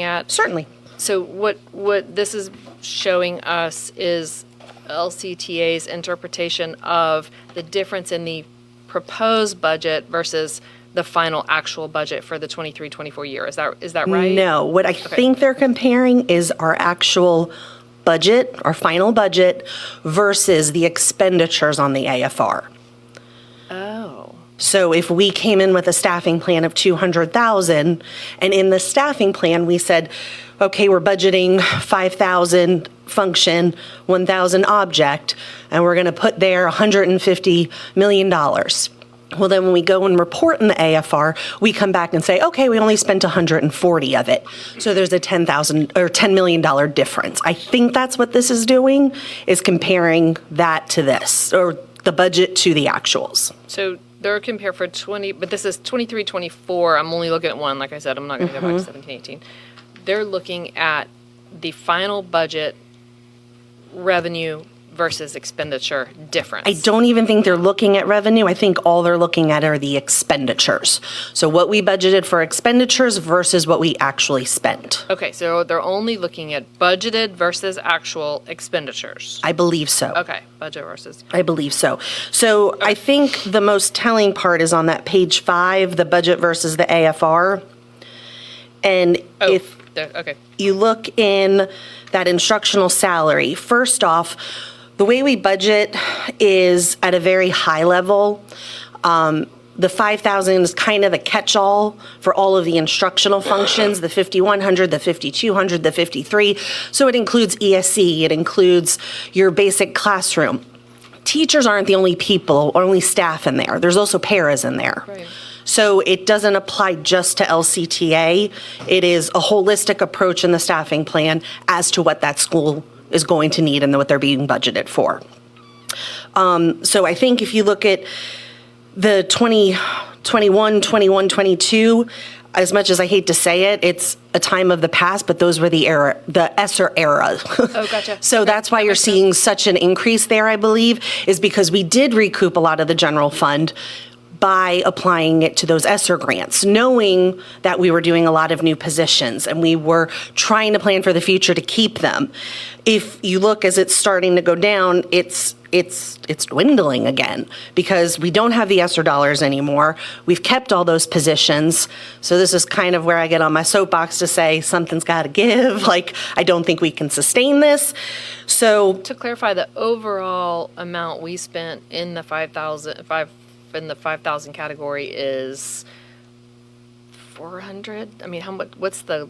at? Certainly. So what this is showing us is LCTA's interpretation of the difference in the proposed budget versus the final actual budget for the 23-24 year. Is that right? No, what I think they're comparing is our actual budget, our final budget, versus the expenditures on the AFR. Oh. So if we came in with a staffing plan of 200,000, and in the staffing plan we said, okay, we're budgeting 5,000 function, 1,000 object, and we're going to put there $150 million. Well, then when we go and report in the AFR, we come back and say, okay, we only spent 140 of it. So there's a $10 million difference. I think that's what this is doing, is comparing that to this, or the budget to the actuals. So they're compared for 20, but this is 23-24. I'm only looking at one. Like I said, I'm not going to go back to 17-18. They're looking at the final budget revenue versus expenditure difference. I don't even think they're looking at revenue. I think all they're looking at are the expenditures. So what we budgeted for expenditures versus what we actually spent. Okay, so they're only looking at budgeted versus actual expenditures. I believe so. Okay, budget versus. I believe so. So I think the most telling part is on that page 5, the budget versus the AFR. And if okay. you look in that instructional salary, first off, the way we budget is at a very high level. The 5,000 is kind of a catch-all for all of the instructional functions, the 5,100, the 5,200, the 53. So it includes ESC, it includes your basic classroom. Teachers aren't the only people, or only staff in there. There's also paras in there. Right. So it doesn't apply just to LCTA. It is a holistic approach in the staffing plan as to what that school is going to need and what they're being budgeted for. So I think if you look at the 2021, 21, 22, as much as I hate to say it, it's a time of the past, but those were the ESSER era. Oh, gotcha. So that's why you're seeing such an increase there, I believe, is because we did recoup a lot of the general fund by applying it to those ESSER grants, knowing that we were doing a lot of new positions and we were trying to plan for the future to keep them. If you look as it's starting to go down, it's dwindling again because we don't have the ESSER dollars anymore. We've kept all those positions. So this is kind of where I get on my soapbox to say something's got to give. Like, I don't think we can sustain this. So to clarify, the overall amount we spent in the 5,000 category is 400. I mean, how much? What's the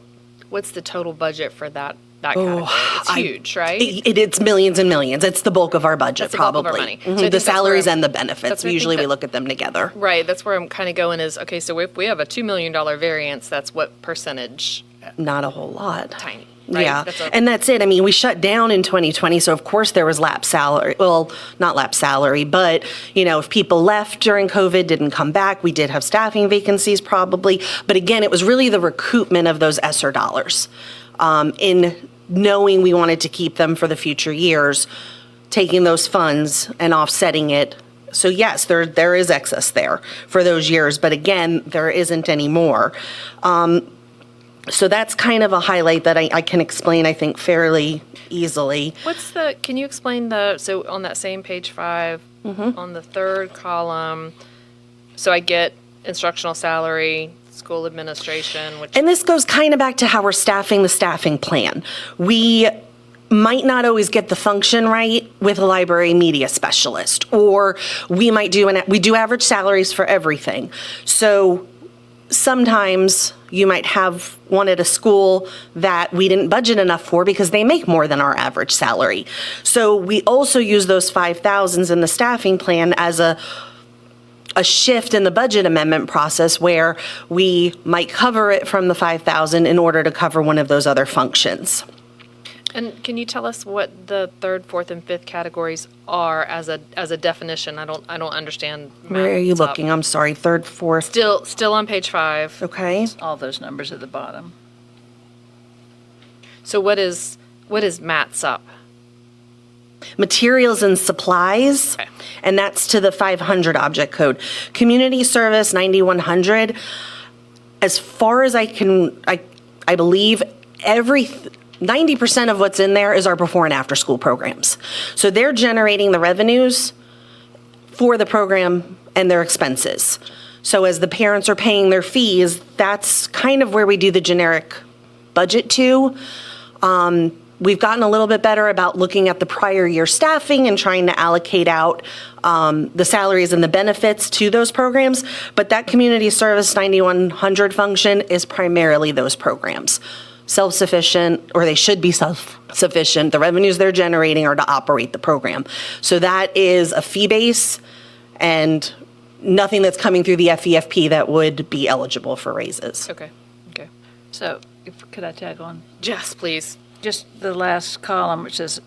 total budget for that category? It's huge, right? It's millions and millions. It's the bulk of our budget, That's the probably. bulk of our money. Mhm. So I The think salaries that's and the benefits. Usually we look at them together. Right. That's where I'm kind of going is, okay, so if we have a $2 million variance, that's what percentage? Not a whole lot. Tiny. Right? Yeah, and that's it. I mean, we shut down in 2020, so of course there was lapse salary. Well, not lapse salary, but, if people left during COVID, didn't come back, we did have staffing vacancies probably. But again, it was really the recoupment of those ESSER dollars. In knowing we wanted to keep them for the future years, taking those funds and offsetting it. So yes, there is excess there for those years, but again, there isn't any more. So that's kind of a highlight that I can explain, I think, fairly easily. Can you explain so on that same page 5, on the third column, so I get instructional salary, school administration, And this goes kind of back to how we're staffing the staffing plan. We might not always get the function right with a library media specialist, or we might we do average salaries for everything. So sometimes you might have one at a school that we didn't budget enough for because they make more than our average salary. So we also use those 5,000s in the staffing plan as a shift in the budget amendment process where we might cover it from the 5,000 in order to cover one of those other functions. And can you tell us what the third, fourth, and fifth categories are as a definition? I don't understand. Where are you looking? I'm sorry. Third, fourth. Still on page 5. Okay. All those numbers at the bottom. So what is MATS up? Materials and supplies, Okay. and that's to the 500 object code. Community service 9100. As far as I believe 90% of what's in there is our before and after school programs. So they're generating the revenues for the program and their expenses. So as the parents are paying their fees, that's kind of where we do the generic budget to. We've gotten a little bit better about looking at the prior year staffing and trying to allocate out the salaries and the benefits to those programs. But that community service 9100 function is primarily those programs. Self-sufficient, or they should be self-sufficient. The revenues they're generating are to operate the program. So that is a fee base and nothing that's coming through the FEFP that would be eligible for raises. Okay. So, could I tag on? Yes, please. Just the last column, which says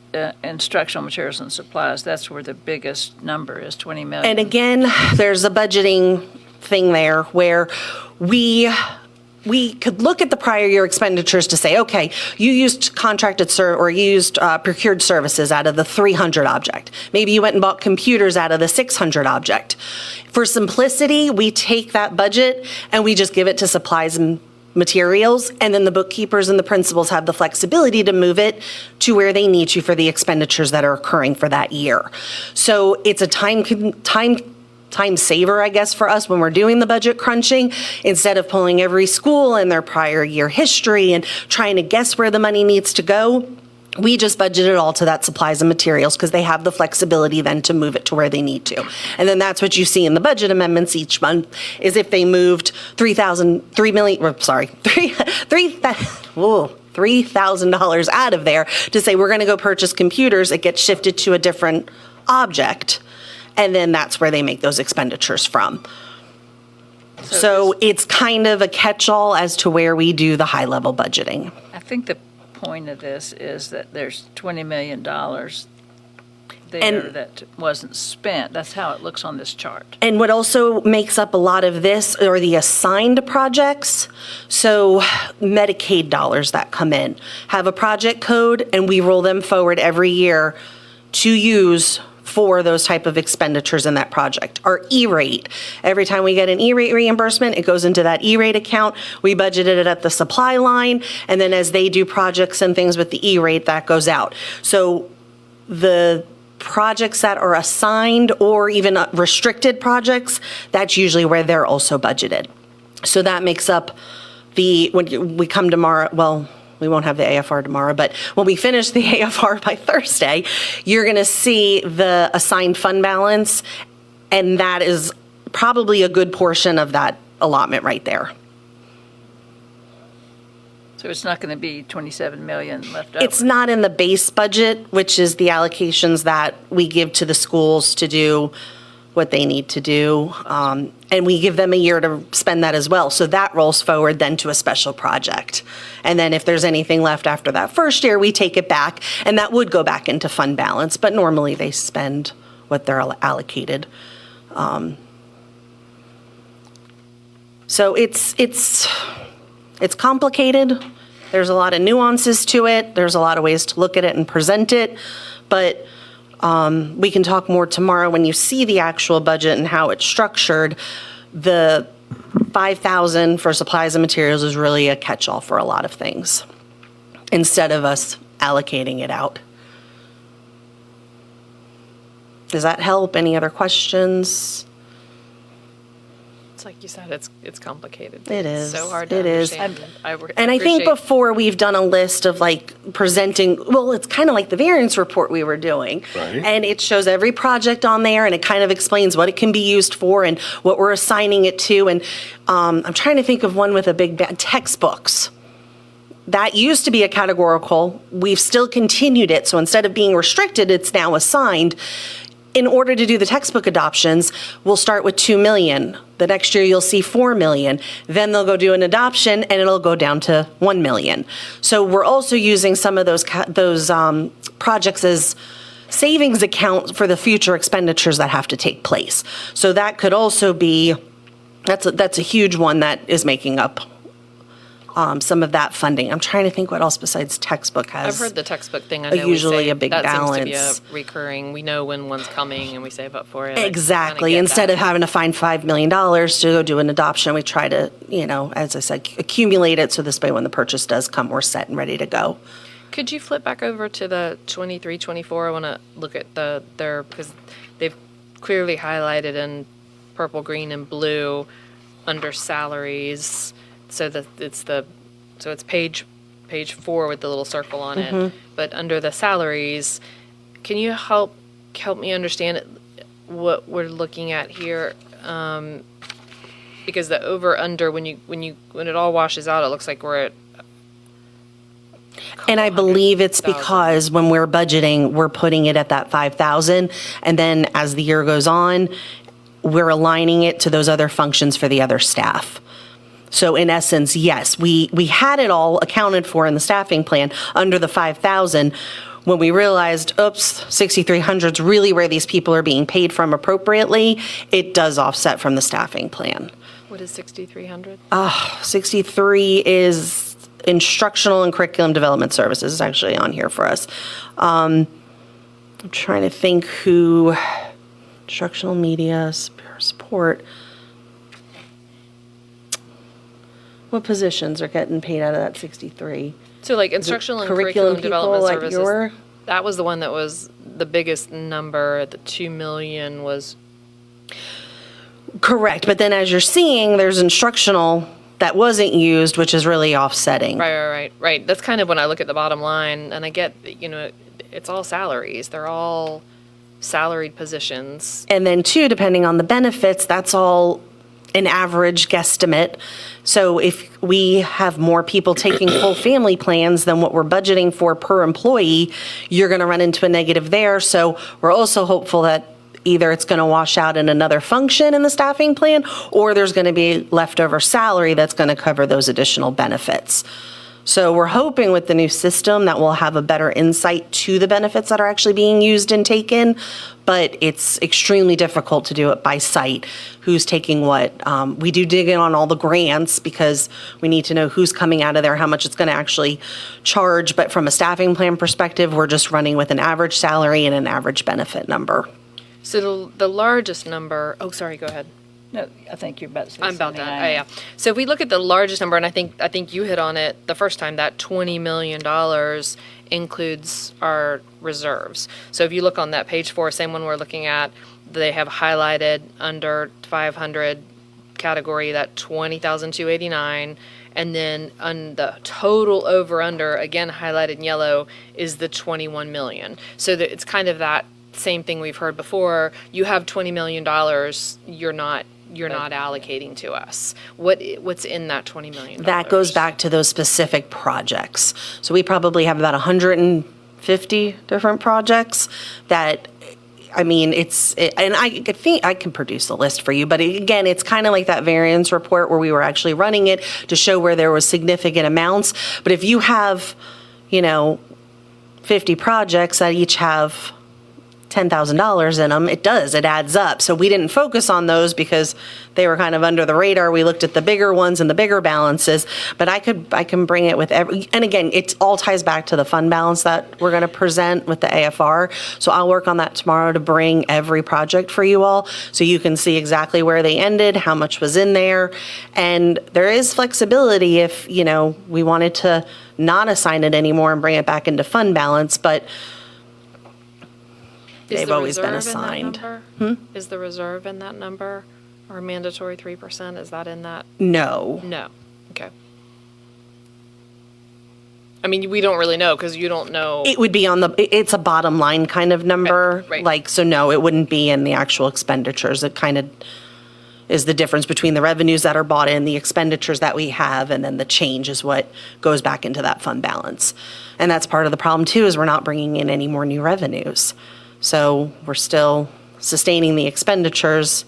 instructional materials and supplies, that's where the biggest number is, 20 million. And again, there's a budgeting thing there where we could look at the prior year expenditures to say, okay, you used procured services out of the 300 object. Maybe you went and bought computers out of the 600 object. For simplicity, we take that budget and we just give it to supplies and materials, and then the bookkeepers and the principals have the flexibility to move it to where they need to for the expenditures that are occurring for that year. So it's a time saver, I guess, for us when we're doing the budget crunching, instead of pulling every school and their prior year history and trying to guess where the money needs to go. We just budget it all to that supplies and materials because they have the flexibility then to move it to where they need to. And then that's what you see in the budget amendments each month is if they moved $3,000 out of there to say we're going to go purchase computers, it gets shifted to a different object. And then that's where they make those expenditures from. So it's kind of a catch-all as to where we do the high-level budgeting. I think the point of this is that there's $20 million there that wasn't spent. That's how it looks on this chart. And what also makes up a lot of this are the assigned projects. So Medicaid dollars that come in have a project code, and we roll them forward every year to use for those type of expenditures in that project. Our E-rate, every time we get an E-rate reimbursement, it goes into that E-rate account. We budgeted it at the supply line, and then as they do projects and things with the E-rate, that goes out. So the projects that are assigned or even restricted projects, that's usually where they're also budgeted. So that makes up when we come tomorrow, well, we won't have the AFR tomorrow, but when we finish the AFR by Thursday, you're going to see the assigned fund balance, and that is probably a good portion of that allotment right there. So it's not going to be 27 million left over. It's not in the base budget, which is the allocations that we give to the schools to do what they need to do. And we give them a year to spend that as well. So that rolls forward then to a special project. And then if there's anything left after that first year, we take it back, and that would go back into fund balance. But normally they spend what they're allocated. So it's complicated. There's a lot of nuances to it. There's a lot of ways to look at it and present it. But we can talk more tomorrow when you see the actual budget and how it's structured. The $5,000 for supplies and materials is really a catch-all for a lot of things instead of us allocating it out. Does that help? Any other questions? It's like you said, it's complicated. It is. It's so hard to It is. understand. And I think before we've done a list of like presenting, well, it's kind of like the variance report we were doing. Right. And it shows every project on there, and it kind of explains what it can be used for and what we're assigning it to. And I'm trying to think of one with a big textbooks. That used to be a categorical. We've still continued it. So instead of being restricted, it's now assigned. In order to do the textbook adoptions, we'll start with 2 million. The next year you'll see 4 million. Then they'll go do an adoption and it'll go down to 1 million. So we're also using some of those projects as savings accounts for the future expenditures that have to take place. So that could also be, that's a huge one that is making up some of that funding. I'm trying to think what else besides textbook has. I've heard the textbook thing. I know usually we say a big that balance. seems to be a recurring. We know when one's coming and we save up for it. Exactly. Instead of having to find $5 million to go do an adoption, we try to, as I said, accumulate it so this way when the purchase does come, we're set and ready to go. Could you flip back over to the 23, 24? I want to look at because they've clearly highlighted in purple, green, and blue under salaries. So it's page 4 with the little circle on it. But under the salaries, can you help me understand what we're looking at here? Because the over under when it all washes out, it looks like we're at. And I believe it's because when we're budgeting, we're putting it at that 5,000, and then as the year goes on, we're aligning it to those other functions for the other staff. So in essence, yes, we had it all accounted for in the staffing plan under the 5,000. When we realized, oops, 6,300 is really where these people are being paid from appropriately, it does offset from the staffing plan. What is 6,300? 63 is instructional and curriculum development services is actually on here for us. I'm trying to think who, instructional media, support. What positions are getting paid out of that 63? So like instructional and curriculum development people, services, that was the one that was the biggest number. The 2 million was. Correct, but then as you're seeing, there's instructional that wasn't used, which is really offsetting. Right. That's kind of when I look at the bottom line, and I get, it's all salaries. They're all salaried positions. And then too, depending on the benefits, that's all an average guesstimate. So if we have more people taking full family plans than what we're budgeting for per employee, you're going to run into a negative there. So we're also hopeful that either it's going to wash out in another function in the staffing plan, or there's going to be leftover salary that's going to cover those additional benefits. So we're hoping with the new system that we'll have a better insight to the benefits that are actually being used and taken, but it's extremely difficult to do it by site, who's taking what. We do dig in on all the grants because we need to know who's coming out of there, how much it's going to actually charge, but from a staffing plan perspective, we're just running with an average salary and an average benefit number. So the largest number, sorry, go ahead. No, I think you're about to say I'm about something. that. Yeah. So if we look at the largest number, and I think you hit on it the first time, that $20 million includes our reserves. So if you look on that page 4, same one we're looking at, they have highlighted under 500 category that 20,289, and then on the total over under, again highlighted in yellow, is the 21 million. So that it's kind of that same thing we've heard before. You have $20 million, you're not allocating to us. What's in that $20 million? That goes back to those specific projects. So we probably have about 150 different projects that, and I think I can produce a list for you, but again, it's kind of like that variance report where we were actually running it to show where there was significant amounts. But if you have, 50 projects that each have $10,000 in them, it adds up. So we didn't focus on those because they were kind of under the radar. We looked at the bigger ones and the bigger balances, but I can bring it with and again, it all ties back to the fund balance that we're going to present with the AFR. So I'll work on that tomorrow to bring every project for you all so you can see exactly where they ended, how much was in there. And there is flexibility if, we wanted to not assign it anymore and bring it back into fund balance, but they've always been assigned. Is the reserve in that number, or mandatory 3%? Is that in that? No. Okay. We don't really know because you don't know. It would be it's a bottom line kind of number. Right. So no, it wouldn't be in the actual expenditures. It kind of is the difference between the revenues that are bought in, the expenditures that we have, and then the change is what goes back into that fund balance. And that's part of the problem too, is we're not bringing in any more new revenues. So we're still sustaining the expenditures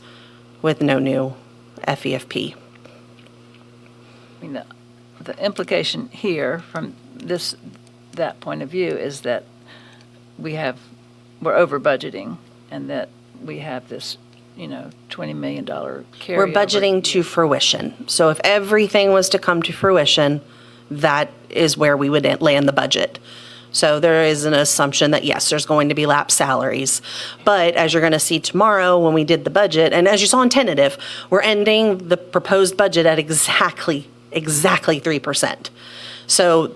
with no new FEFP. The implication here from that point of view is that we're over budgeting and that we have this $20 million carryover. We're budgeting to fruition. So if everything was to come to fruition, that is where we would land the budget. So there is an assumption that, yes, there's going to be lapsed salaries. But as you're going to see tomorrow when we did the budget, and as you saw in tentative, we're ending the proposed budget at exactly 3%. So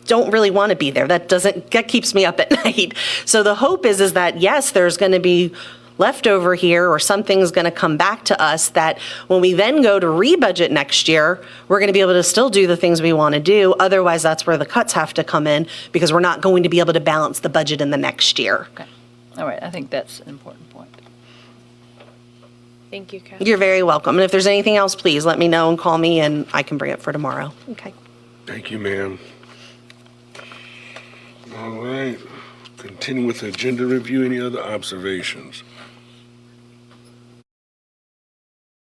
don't really want to be there. That keeps me up at night. So the hope is that, yes, there's going to be leftover here, or something's going to come back to us that when we then go to rebudget next year, we're going to be able to still do the things we want to do. Otherwise, that's where the cuts have to come in, because we're not going to be able to balance the budget in the next year. Okay. All right. I think that's an important point. Thank you, Kathy. You're very welcome. And if there's anything else, please let me know and call me, and I can bring it for tomorrow. Okay. Thank you, ma'am. All right. Continue with the agenda review. Any other observations?